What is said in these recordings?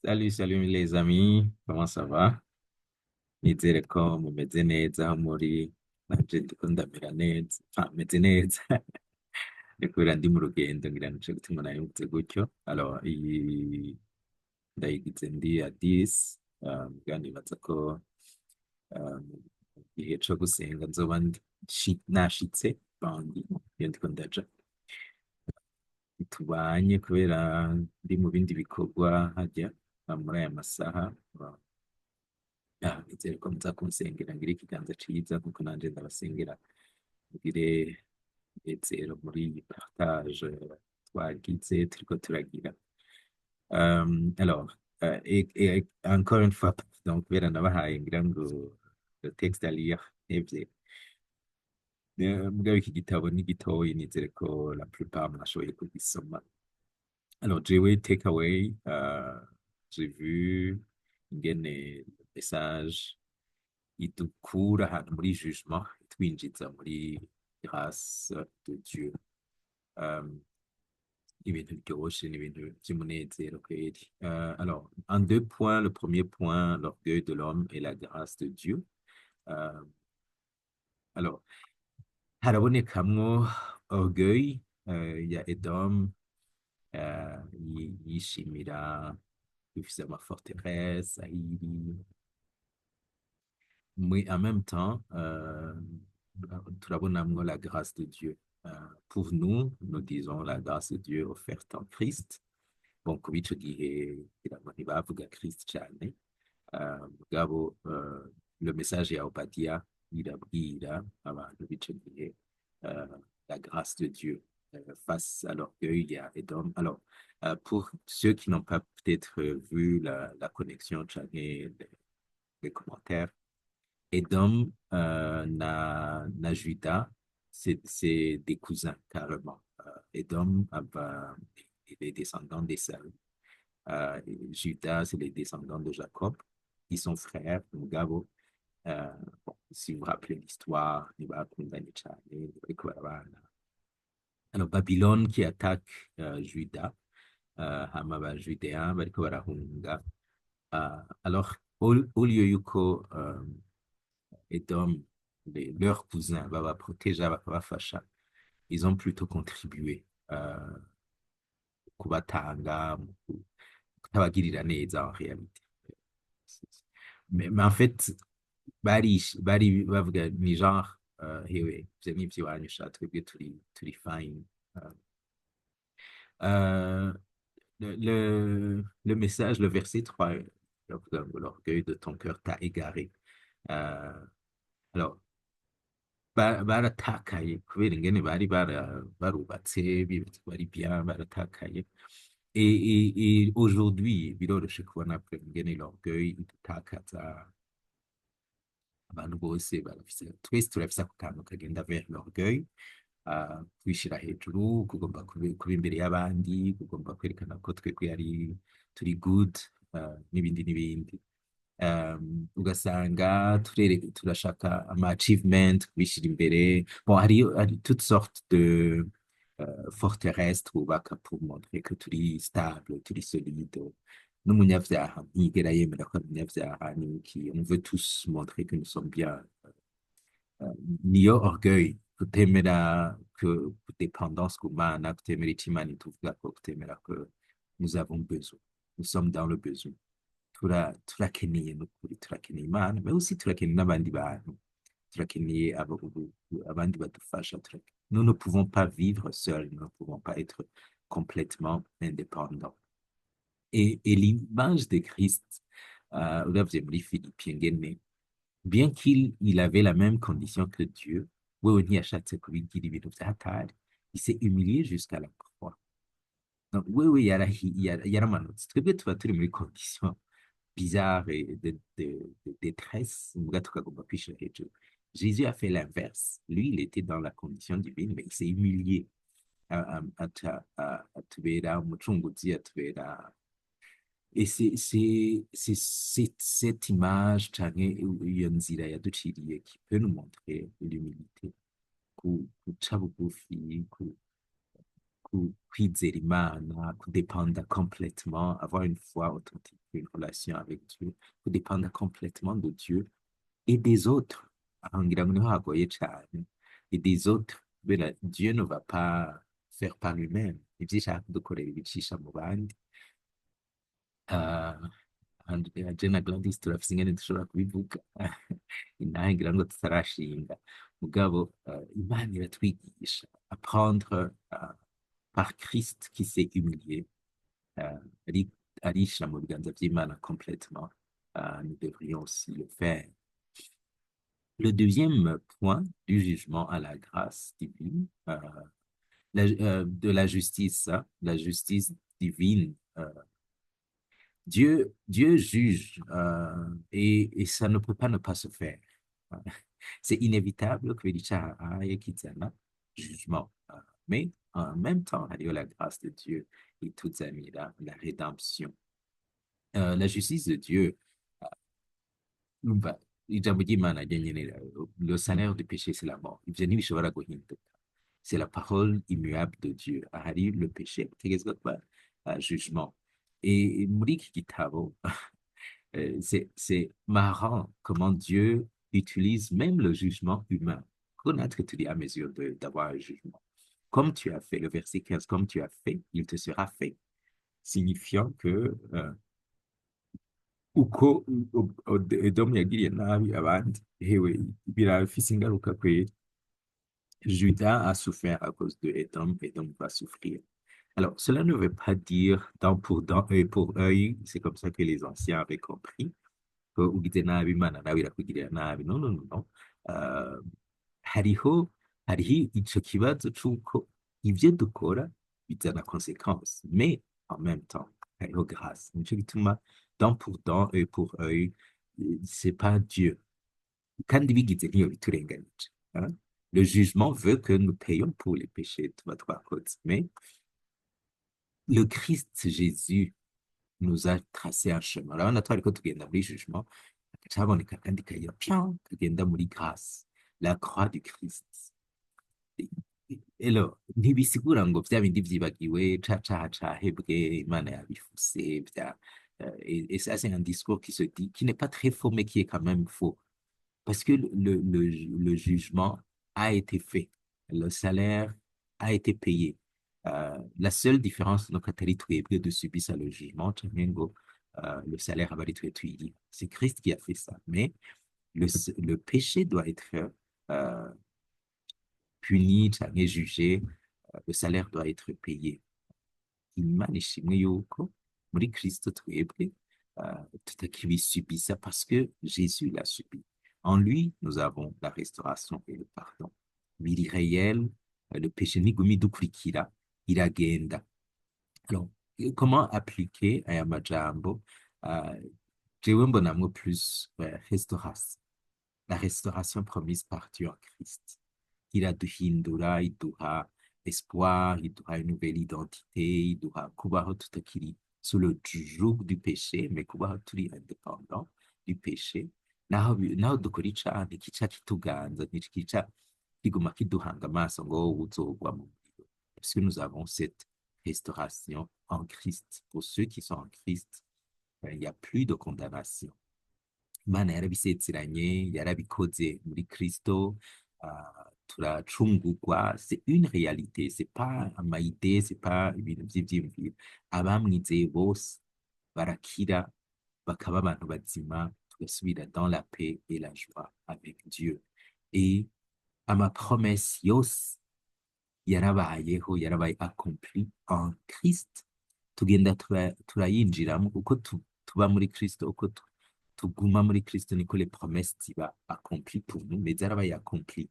Salut, salut les amis, comment ça va? Nizere ko mumeze neza aho muri nanje ndiko ndamera neza, meze neza ni kubera ndi mu rugendo ngira nico gituma nayumvise gutyo. Alors iyi ndayigize ndi Addis, muga nibaza ko mu gihe co gusenga nzoba nashitse bandi iyo ndiko ndaja tubanye kubera ndi mu bindi bikorwa hajya muri aya masaha. Nizere ko muza kunsengera ngire ikiganza ciza nkuko nanje ndabasengera mugire inezero muri iyi partage twagize turiko turagira. Alors, encore une fois, donc kubera nabahaye ngira ngo le texte à lire ntevye. Mugabo iki gitabo ni gitoyi, nizere ko la plupart mwashoboye kugisoma. Alors, jewe take away, j'ai vu ingene le message idukura ahantu muri jugement itwinjiza muri grâce de Dieu. Um, ibintu biryoshe ni ibintu by'umunezero kweri. Alors, en deux points, le premier point, l'orgueil de l'homme et la grâce de Dieu. Euh, alors, harabonekamwo orgueil, ya Edom, yishimira bifise ama forteresse ahiri, mais en même temps, turabonamwo la grâce de Dieu. Pour nous, nous disons la grâce de Dieu offerte en Christ. Bon, ku b'ico gihe kugira ngo ntibavuga Christ cane. Mugabo, le message ya Obadiah irabwira abantu b'ico gihe la grâce de Dieu face à l'orgueil ya Edom. Alors, pour ceux qui n'ont pas peut-être vu la connexion canke les commentaires, Edom na Juda, c'est des cousins carrément. Edom est les descendants d'Ésaü. Juda, c'est les descendants de Jacob. Ils sont frères, Mugabo. Bon, si vous vous rappelez l'histoire, il va condamner Charlie, alors Babylone qui attaque Juda, hama ba Judéens bariko barahunga. Alors au lieu yuko Edom, leurs cousins, babaproteja bakabafasha, ils ont plutôt contribué kubatanga, kutabagirira neza en réalité. Mais en fait, bari bavuga ni genre, hewe ivyo ni ivy'iwanyu sha twebwe turi fine. Euh, euh, le message, le verset 3, l'orgueil de ton cœur t'a égaré. Euh, alors, baratakaye kubera ingene barubatse bibatse bari bien baratakaye. Et aujourd'hui biroroshe kubona pe ingene l'orgueil idutakaza. Abantu bose barafise, twese turafise ako kantu kagenda vers l'orgueil, kwishira hejuru, kugomba kuba imbere y'abandi, kugomba kwerekana ko twebwe ari turi good, n'ibindi n'ibindi. Ugasanga turashaka ama achievement kubishira imbere. Bon, hari toutes sortes de forteresses twubaka pour montrer que turi stable, turi solide. N'umunyavyaha ntiyigera yemera ko ari umunyavyaha, ni iki, on veut tous montrer que nous sommes bien. Niyo orgueil, kutemera que dépendance ku Mana, kutemera ico Imana ituvuga ko, kutemera que nous avons besoin, nous sommes dans le besoin. Turakeneye n'ukuri, turakeneye Imana, mais aussi turakeneye n'abandi bantu, turakeneye abandi badufasha. Nous ne pouvons pas vivre seuls, nous ne pouvons pas être complètement indépendants. Et l'image de Christ, uravye muri Philippiens ngene, bien qu'il avait la même condition que Dieu, wewe ntiyashatse kubigira ibintu vya hatari, il s'est humilié jusqu'à la croix. Donc wewe yaramanutse, twebwe tuba turi muri condition bizarre et de détresse, muga tukagomba kwishira hejuru. Jésus a fait l'inverse. Lui, il était dans la condition divine, mais il s'est humilié atubera umucunguzi, atubera. Et c'est cette image canke iyo nzira yaduciriye qui peut nous montrer l'humilité, guca bugufi, kwizera Imana, kudépenda complètement, avoir une foi authentique. une relation avec Dieu, il faut dépendre complètement de Dieu et des autres. Aho ngira ngo niho hagoye cyane. Et des autres, kubera Dieu ne va pas faire par lui-même. Ibyo ishaka kudukorera ibicisha mu bandi. Ah, Jena Gladys turafise ingene dushobora kubivuga inahe ngira ngo tutarashinga mugabo Imana iratwigisha apprendre par Christ qui s'est humilié euh, ari- arishyira mu biganza by'Imana complètement. Nous devrions aussi le faire. Le deuxième point du jugement à la grâce divine, de la justice, hein, la justice divine. Dieu juge et ça ne peut pas ne pas se faire. C'est inévitable que l'Icha ait kizana jugement. Mais en même temps, il y a la grâce de Dieu et toute la rédemption. La justice de Dieu, umva, ijambo ry'Imana ryenyene, le salaire du péché, c'est la mort. Ivyo ntibishobora guhinduka. C'est la parole immuable de Dieu. Ahari le péché, hategerezwa kuba jugement. Et muri iki gitabo, c'est marrant comment Dieu utilise même le jugement humain. Connaître tu dis à mesure d'avoir un jugement. Comme tu as fait, le verset 15, comme tu as fait, il te sera fait. Signifiant que uko Edomu yagiriye nabi abandi, hewe birafise ingaruka kweri. Judas a souffert à cause de Edom, Edom va souffrir. Alors, cela ne veut pas dire dent pour dent, œil pour œil, c'est comme ça que les anciens avaient compris. Ko ugize nabi Imana nawe irakugirira nabi. Non, non, non, non. Euh, hariho hariho ico kibazo c'uko ivyo dukora bizana conséquence, mais en même temps hariho grâce. Nico gituma dent pour dent, œil pour œil, c'est pas Dieu. Kandi bigize ntiyo biturenganije. Hein? Le jugement veut que nous payons pour les péchés tuba twakoze, mais le Christ Jésus nous a tracé un chemin. Urabona twariko tugenda muri jugement, haboneka akandi kayira kagenda muri grâce, la croix du Christ. Elo ntibisigura ngo vya bindi vyibagiwe ca caha cahebwe Imana yabifuse vya et ça c'est un discours qui se dit qui n'est pas très faux mais qui est quand même faux parce que le jugement a été fait, le salaire a été payé. La seule différence donc atari twebwe de subir le jugement canke ngo le salaire aba ari twe tuyiriha, c'est Christ qui a fait ça, mais le péché doit être euh, puni canke jugé, le salaire doit être payé. Imana ishimwe yuko muri Kristo twebwe tutakibisubisa parce que Jésus l'a subi. En lui, nous avons la restauration et le pardon. Biri réel, le péché nigumi dukurikira iragenda. Alors, comment appliquer aya majambo? Jewe mbonamwo plus restauration. La restauration promise par Dieu en Christ. Iraduhindura, iduha espoir, iduha une nouvelle identité, iduha kubaho tutakiri sous le joug du péché, mais kubaho turi indépendant du péché. Naho dukora icaha ntikica kituganza, ntikica kiguma kiduhanga amaso ngo wowe uzogwa mu muriro. Parce que nous avons cette restauration en Christ. Pour ceux qui sont en Christ, il n'y a plus de condamnation. Imana yarabisezeranye yarabikoze muri Kristo, turacungurwa, c'est une réalité, c'est pas amayide, c'est pas ibintu vy'ivyiyumviro. Abamwizeye bose barakira bakaba abantu bazima, tugasubira dans la paix et la joie avec Dieu. Et ama promesse yose yarabayeho, yarabaye accompli en Christ. Tugenda turayinjiramo uko tuba muri Kristo, uko tuguma muri Kristo niko les promesses ziba accompli pour nous, mais zarabaye accompli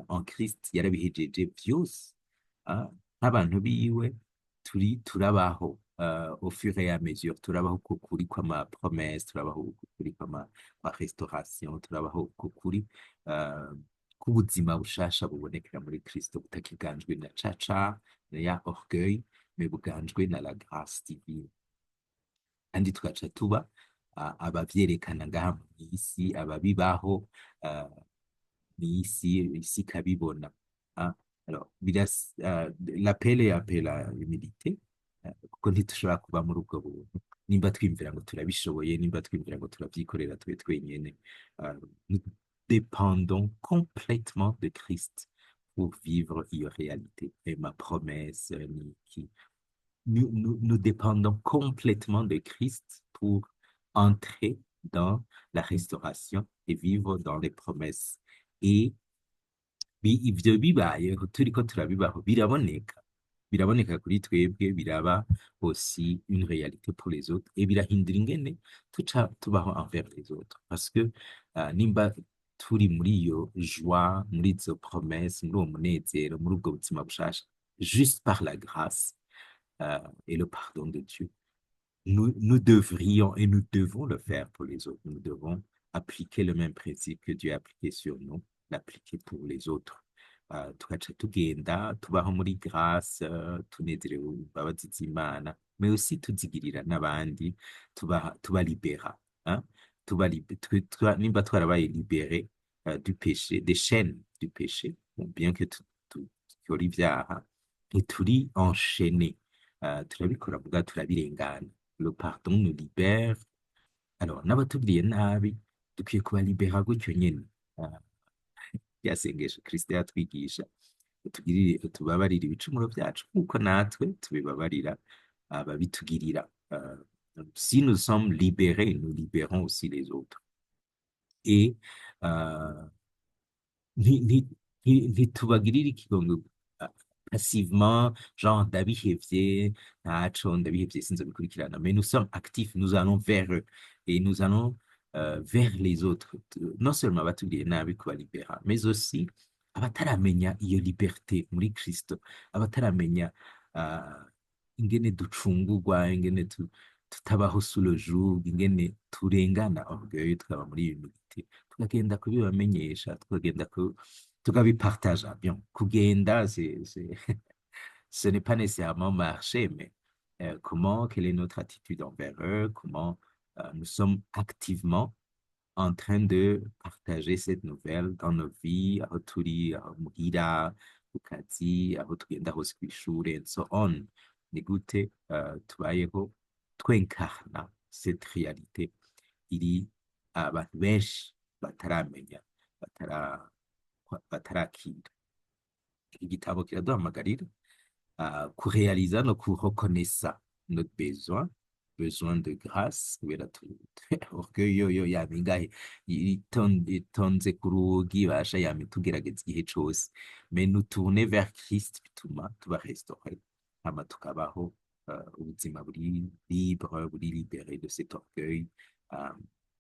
en Christ, yarabihejeje vyose. Nk'abantu biwe turabaho au fur et à mesure, turabaho kukuri kw'ama promesse, turabaho kukuri kw'ama restauration, turabaho kukuri k'ubuzima bushasha bubonekera muri Kristo butakiganjwe na caca ya orgueil, mais buganjwe na la grâce divine. Kandi tugaca tuba abavyerekana ngaha mw'isi, ababibaho mw'isi, isi ikabibona. Alors, l'appel est appel à l'humilité, kuko ntitushobora kuba muri ubwo buntu nimba twiyumvira ngo turabishoboye, nimba twiyumvira ngo turabyikorera twe twenyene, nous dépendons complètement de Christ pour vivre iyo réalité. Et ma promesse, Niki, nous dépendons complètement de Christ pour entrer dans la restauration et vivre dans les promesses. Et ivyo bibayeho turiko turabibaho biraboneka, biraboneka kuri twebwe, biraba aussi une réalité pour les autres, et birahindura ingene tuca tubaho envers les autres, parce que nimba turi muri iyo joie, muri izo promesses, muri uwo munezero, muri ubwo buzima bushasha, juste par la grâce et le pardon de Dieu, nous devrions et nous devons le faire pour les autres. Nous devons appliquer le même principe que Dieu a appliqué sur nous, l'appliquer pour les autres. Tugaca tugenda tubaho muri grâce, tunezerewe imbabazi z'Imana, mais aussi tuzigirira n'abandi, tubalibera, hein? Nimba twarabaye libéré du péché, des chaînes du péché, bon, bien que tukora ibyaha, ntituri enchaîné, turabikora muga turabirengana. Le pardon nous libère. Alors, n'abatugiriye nabi, dukwiye kubalibera gutyo nyene. Ah, rya sengesho Kristo yatwigisha, tubabarire ibicumuro byacu, nk'uko natwe tubibabarira ababitugirira. Si nous sommes libérés, nous libérons aussi les autres. Et euh, ntitubagirire ikigongo passivement, genre ndabihevye, ntaco ndabihevye sinzobikurikirana, mais nous sommes actifs, nous allons vers eux et nous allons vers les autres, non seulement abatugiriye nabi kubalibera, mais aussi abataramenya iyo liberté muri Kristo, abataramenya uh, ingene ducungurwa, ingene tutabaho sous le joug, ingene turengana orgueil, tukaba muri humilité, tukagenda kubibamenyesha, tukagenda tukabipartaja. Bien, kugenda, ce n'est pas nécessairement marcher, mais comment, quelle est notre attitude envers eux, comment nous sommes activement en train de partager cette nouvelle dans nos vies, aho turi, aho muhira, ku kazi, aho tugenda hose kw'ishure, and so on. Ni gute tubayeho twenkarna cette réalité iri abantu benshi bataramenya, batarakira. Iki gitabo kiraduhamagarira kurealiza no kurekonesa notre besoin de grâce, kubera orgueil yo yama ingahe itonze ku rugi, basha yama itugerageza igihe cose, mais nous tourner vers Christ bituma tuba restauré, hama tukabaho ubuzima buri libre, buri libéré de cet orgueil,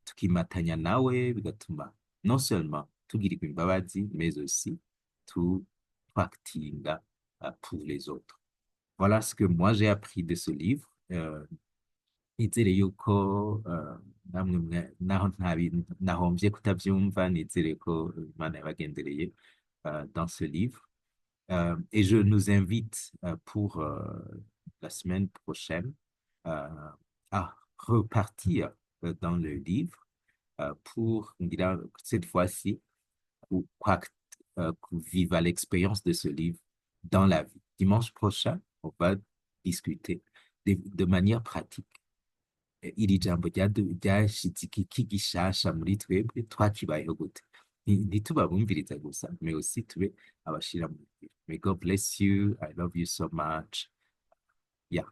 tukimatanya nawe, bigatuma non seulement tugirirwa imbabazi, mais aussi actinga pour les autres. Voilà ce que moi j'ai appris de ce livre. Nizere yuko naho nahombye kutabyumva, nizere ko Imana yabagendereye dans ce livre. Et je nous invite pour la semaine prochaine à repartir dans le livre pour, on dira, cette fois-ci, vivre l'expérience de ce livre dans la vie. Dimanche prochain, on va discuter de manière pratique. Iri jambo ryashitse iki gishasha muri twebwe twakibayeho gute, ntitubabumviriza gusa, mais aussi tube abashira mu ngiro. May God bless you. I love you so much. Yeah.